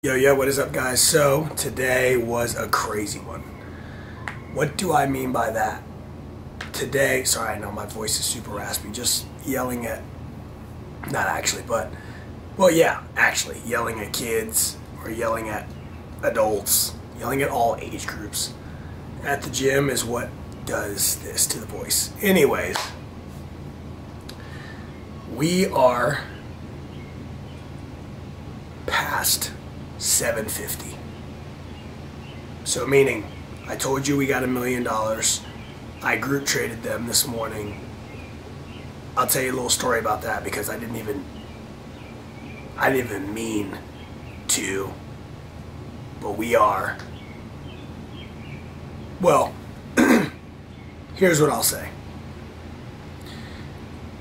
Yo, what is up, guys? So, today was a crazy one. What do I mean by that? Today, sorry, I know my voice is super raspy, just yelling at, not actually, but, well, yeah, actually, yelling at kids, or yelling at adults, yelling at all age groups at the gym is what does this to the voice. Anyways, we are past 750. So meaning, I told you we got $1 million. I group traded them this morning. I'll tell you a little story about that because I didn't even mean to, but we are. Well, here's what I'll say.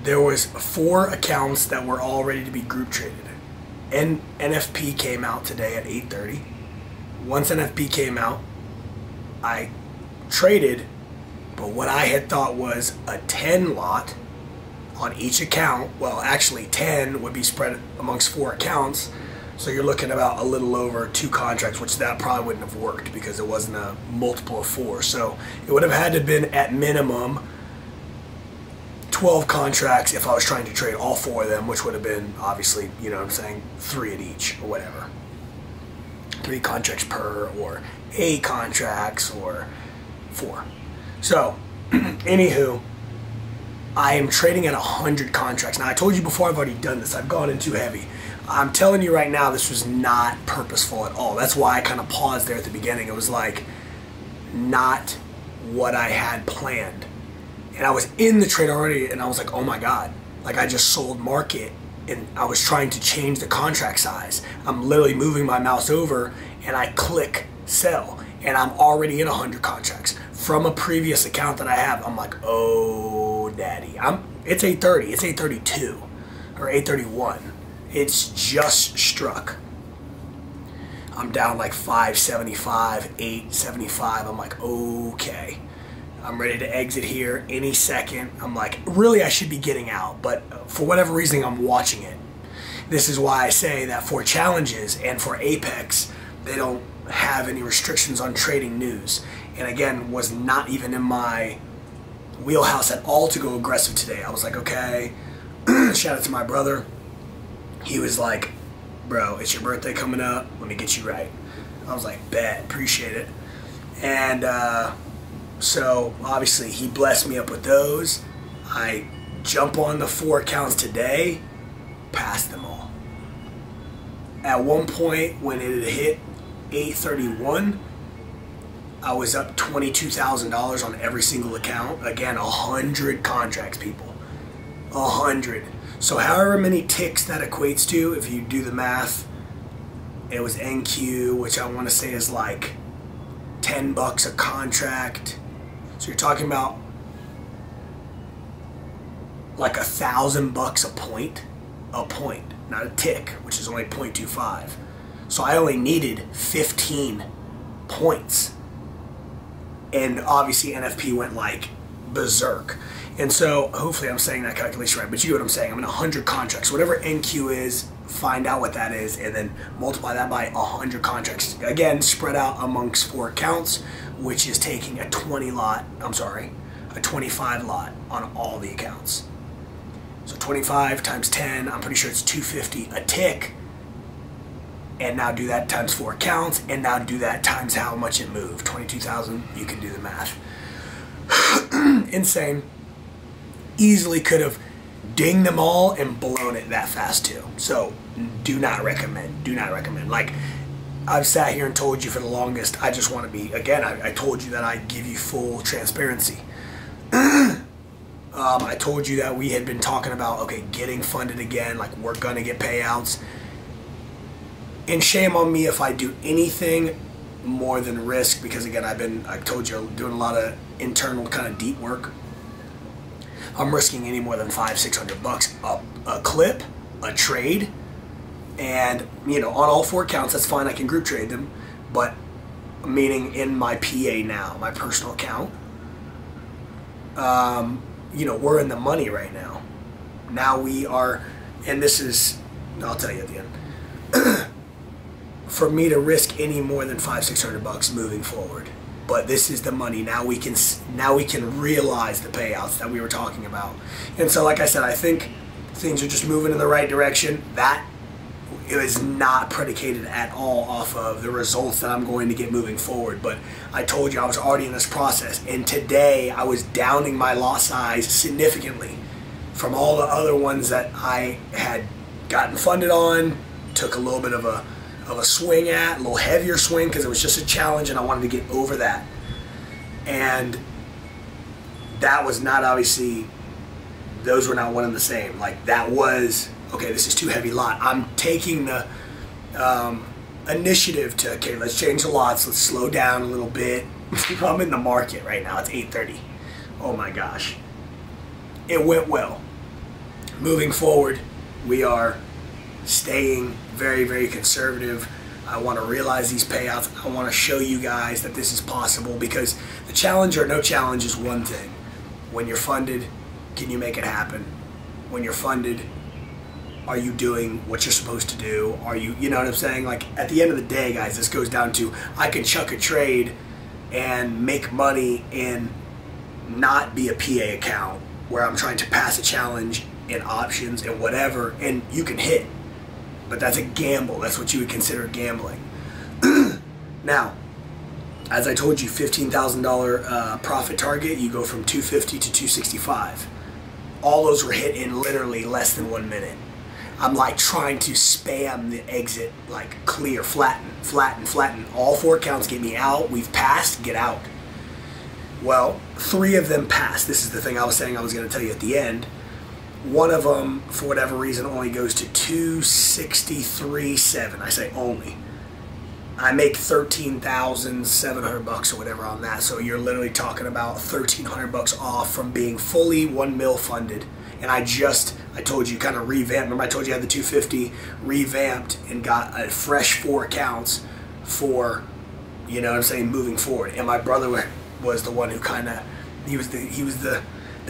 There was 4 accounts that were all ready to be group traded. NFP came out today at 8:30. Once NFP came out, I traded, but what I had thought was a 10 lot on each account. Well, actually 10 would be spread amongst 4 accounts. So you're looking about a little over 2 contracts, which that probably wouldn't have worked because it wasn't a multiple of 4. So it would have had to have been at minimum 12 contracts if I was trying to trade all 4 of them, which would have been, obviously, you know what I'm saying, 3 at each, or whatever. 3 contracts per, or 8 contracts, or 4. So, anywho, I am trading at 100 contracts. Now, I told you before I've already done this. I've gone in too heavy. I'm telling you right now, this was not purposeful at all. That's why I kind of paused there at the beginning. It was like, not what I had planned. And I was in the trade already, and I was like, oh my God. Like, I just sold market, and I was trying to change the contract size. I'm literally moving my mouse over, and I click sell, and I'm already in 100 contracts. From a previous account that I have, I'm like, oh, daddy. It's 8:30, it's 8:32, or 8:31. It's just struck. I'm down like 575, 875. I'm like, okay. I'm ready to exit here any second. I'm like, really, I should be getting out, but for whatever reason, I'm watching it. This is why I say that for challenges and for Apex, they don't have any restrictions on trading news. And again, was not even in my wheelhouse at all to go aggressive today. I was like, okay, shout out to my brother. He was like, bro, it's your birthday coming up. Let me get you right. I was like, bet, appreciate it. And, so, obviously, he blessed me up with those. I jump on the 4 accounts today, passed them all. At one point, when it had hit 8:31, I was up $22,000 on every single account. Again, 100 contracts, people. 100. So, however many ticks that equates to, if you do the math, it was NQ, which I want to say is like $10 a contract. So you're talking about like $1,000 a point, not a tick, which is only 0.25. So I only needed 15 points. And obviously NFP went like berserk. And so hopefully I'm saying that calculation right, but you know what I'm saying. I'm in 100 contracts. Whatever NQ is, find out what that is, and then multiply that by 100 contracts. Again, spread out amongst 4 accounts, which is taking a 25 lot on all the accounts. So 25 times 10, I'm pretty sure it's 250 a tick. And now do that times 4 accounts, and now do that times how much it moved. 22,000, you can do the math. Insane. Easily could have dinged them all and blown it that fast too. So do not recommend, do not recommend. Like, I've sat here and told you for the longest, I just want to be, again, I told you that I'd give you full transparency. I told you that we had been talking about, okay, getting funded again, like we're going to get payouts. And shame on me if I do anything more than risk, because again, I told you, I'm doing a lot of internal kind of deep work. I'm risking any more than $500-600 a clip, a trade. And, you know, on all 4 accounts, that's fine. I can group trade them. But, meaning in my PA now, my personal account, you know, we're in the money right now. Now we are, and this is, I'll tell you at the end. for me to risk any more than $500-600 moving forward. But this is the money. Now we can realize the payouts that we were talking about. And so, like I said, I think things are just moving in the right direction. That is not predicated at all off of the results that I'm going to get moving forward. But I told you I was already in this process. And today I was downing my lot size significantly from all the other ones that I had gotten funded on. Took a little bit of a swing at, a little heavier swing, because it was just a challenge and I wanted to get over that. And that was not, obviously, those were not one and the same. Like, that was, okay, this is too heavy lot. I'm taking the initiative to, okay, let's change the lots, let's slow down a little bit. I'm in the market right now, it's 8:30. Oh my gosh. It went well. Moving forward, we are staying very, very conservative. I want to realize these payouts. I want to show you guys that this is possible, because the challenge or no challenge is one thing. When you're funded, can you make it happen? When you're funded, are you doing what you're supposed to do? Are you, you know what I'm saying? Like, at the end of the day, guys, this goes down to, I can chuck a trade and make money and not be a PA account where I'm trying to pass a challenge in options and whatever, and you can hit. But that's a gamble. That's what you would consider gambling. Now, as I told you, $15,000 profit target, you go from 250 to 265. All those were hit in literally less than 1 minute. I'm like trying to spam the exit, like clear, flatten, flatten, flatten. All 4 accounts get me out. We've passed, get out. Well, 3 of them passed. This is the thing I was saying I was going to tell you at the end. One of them, for whatever reason, only goes to 263.7. I say only. I make $13,700 or whatever on that. So you're literally talking about $1,300 off from being fully 1 mil funded. And I told you, kind of revamped. Remember I told you I had the 250 revamped and got a fresh 4 accounts for, you know what I'm saying, moving forward. And my brother was the one who kind of, he was the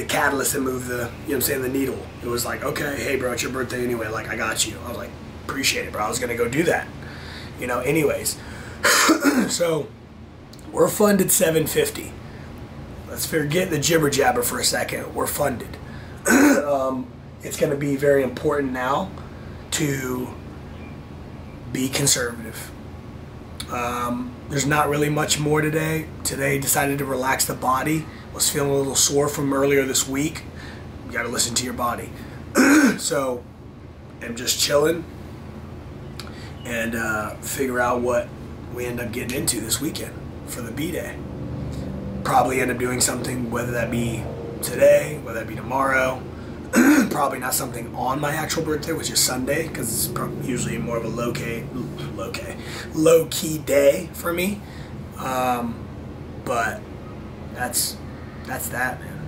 catalyst that moved the, you know what I'm saying, the needle. It was like, okay, hey bro, it's your birthday anyway, like, I got you. I was like, appreciate it, bro. I was gonna go do that, you know. Anyways, so we're funded 750. Let's forget the jibber jabber for a second. We're funded. It's gonna be very important now to be conservative. There's not really much more today. Today decided to relax the body. Was feeling a little sore from earlier this week. You gotta listen to your body. So I'm just chilling and figure out what we end up getting into this weekend for the B-Day. Probably end up doing something, whether that be today, whether that be tomorrow. Probably not something on my actual birthday, which is Sunday, because it's usually more of a low-key day for me. But that's that, man.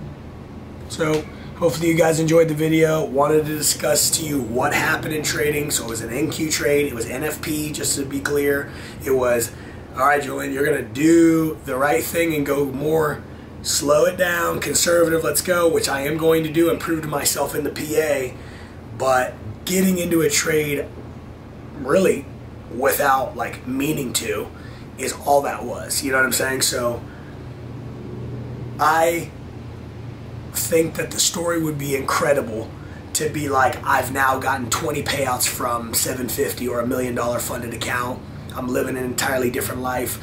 So hopefully you guys enjoyed the video. Wanted to discuss to you what happened in trading. So it was an NQ trade. It was NFP, just to be clear. It was, all right, Julian, you're going to do the right thing and go more, slow it down, conservative, let's go, which I am going to do and prove to myself in the PA. But getting into a trade really without like meaning to is all that was. You know what I'm saying? So I think that the story would be incredible to be like, I've now gotten 20 payouts from 750 or $1 million funded account. I'm living an entirely different life,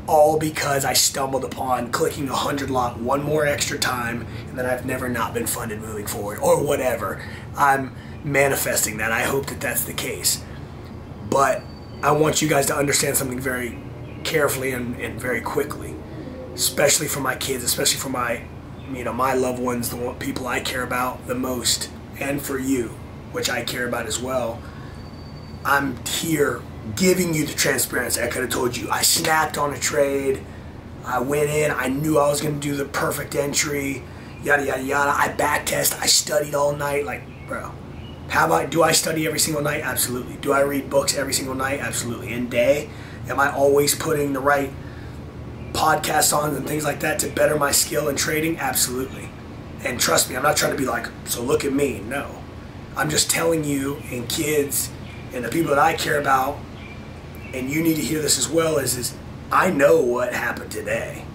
all because I stumbled upon clicking 100 lot one more extra time, and then I've never not been funded moving forward or whatever. I'm manifesting that. I hope that that's the case. But I want you guys to understand something very carefully and very quickly. Especially for my kids, especially for my, you know, my loved ones, the people I care about the most, and for you, which I care about as well. I'm here giving you the transparency. I could have told you I snapped on a trade, I went in, I knew I was going to do the perfect entry, yada yada yada. I backtest, I studied all night. Like, bro, do I study every single night? Absolutely. Do I read books every single night? Absolutely. In day, am I always putting the right podcasts on and things like that to better my skill in trading? Absolutely. And trust me, I'm not trying to be like, so look at me. No. I'm just telling you, and kids and the people that I care about and you need to hear this as well, is I know what happened today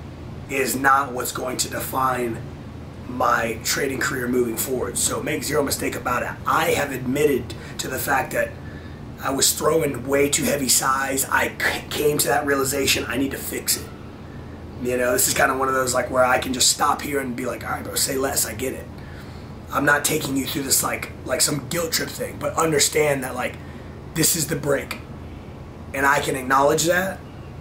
is not what's going to define my trading career moving forward. So make zero mistake about it. I have admitted to the fact that I was throwing way too heavy size. I came to that realization I need to fix it. You know, this is kind of one of those like where I can just stop here and be like, all right, bro, say less. I get it. I'm not taking you through this like some guilt trip thing, but understand that like this is the break. And I can acknowledge that.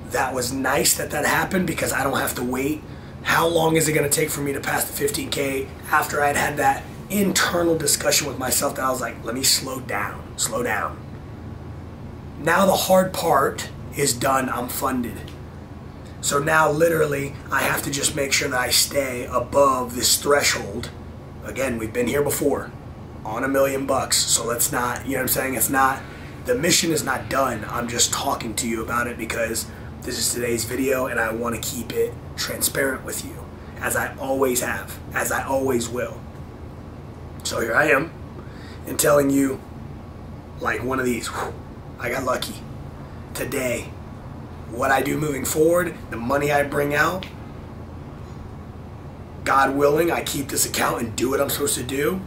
That was nice that happened because I don't have to wait. How long is it going to take for me to pass the 15K after I'd had that internal discussion with myself that I was like, let me slow down, slow down. Now the hard part is done. I'm funded. So now literally I have to just make sure that I stay above this threshold. Again, we've been here before on $1 million. So let's not, you know what I'm saying? It's not, the mission is not done. I'm just talking to you about it because this is today's video and I want to keep it transparent with you, as I always have, as I always will. So here I am and telling you like one of these, whew, I got lucky. Today, what I do moving forward, the money I bring out, God willing, I keep this account and do what I'm supposed to do.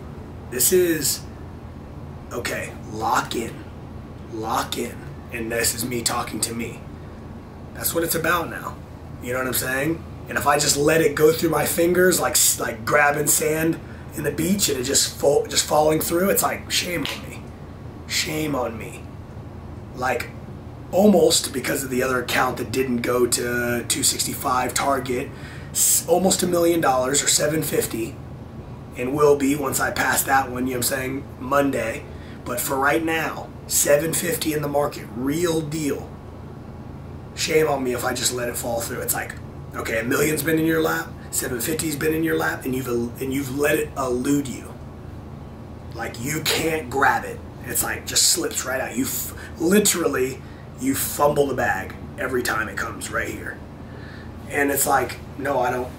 This is, okay, lock in. Lock in. And this is me talking to me. That's what it's about now. You know what I'm saying? And if I just let it go through my fingers like grabbing sand in the beach and it just falling through, it's like, shame on me. Shame on me. Like, almost, because of the other account that didn't go to 265 target, almost $1 million or 750, and will be once I pass that one, you know what I'm saying, Monday. But for right now, 750 in the market, real deal. Shame on me if I just let it fall through. It's like, okay, $1 million's been in your lap, 750's been in your lap, and you've let it elude you. Like, you can't grab it. It's like just slips right out. Literally, you fumble the bag every time it comes right here. And it's like, no, I don't.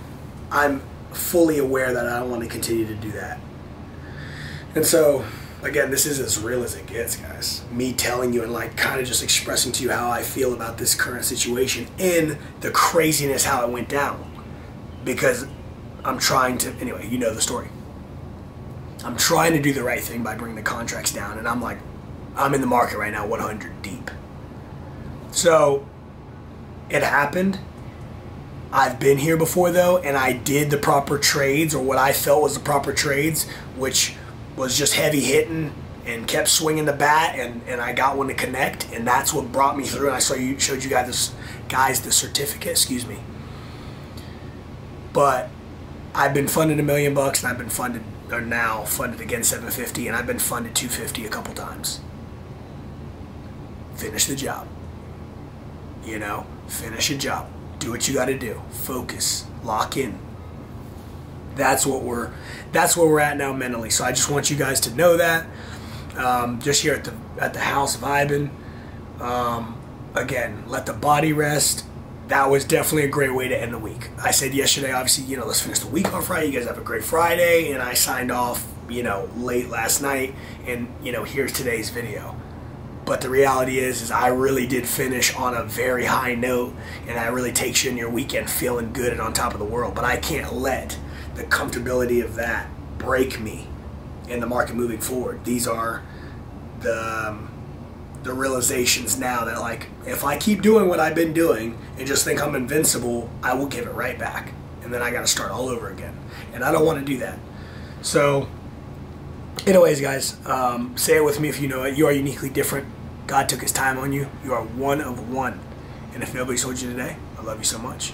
I'm fully aware that I don't want to continue to do that. And so, again, this is as real as it gets, guys. Me telling you and like kind of just expressing to you how I feel about this current situation and the craziness how it went down. Because I'm trying to, anyway, you know the story. I'm trying to do the right thing by bringing the contracts down, and I'm like, I'm in the market right now 100 deep. So it happened. I've been here before though, and I did the proper trades, or what I felt was the proper trades, which was just heavy hitting and kept swinging the bat, and I got one to connect, and that's what brought me through. And I showed you guys the certificate, excuse me. But I've been funded $1 million, and I've been funded, or now funded again 750, and I've been funded 250 a couple times. Finish the job. You know, finish a job. Do what you got to do. Focus. Lock in. That's where we're at now mentally. So I just want you guys to know that. Just here at the house vibing. Again, let the body rest. That was definitely a great way to end the week. I said yesterday, obviously, you know, let's finish the week on Friday. You guys have a great Friday, and I signed off, you know, late last night, and you know, here's today's video. But the reality is I really did finish on a very high note, and that really takes you in your weekend feeling good and on top of the world. But I can't let the comfortability of that break me in the market moving forward. These are the realizations now that, like, if I keep doing what I've been doing and just think I'm invincible, I will give it right back. And then I got to start all over again. And I don't want to do that. So, anyways, guys, say it with me if you know it. You are uniquely different. God took his time on you. You are one of one. And if nobody told you today, I love you so much.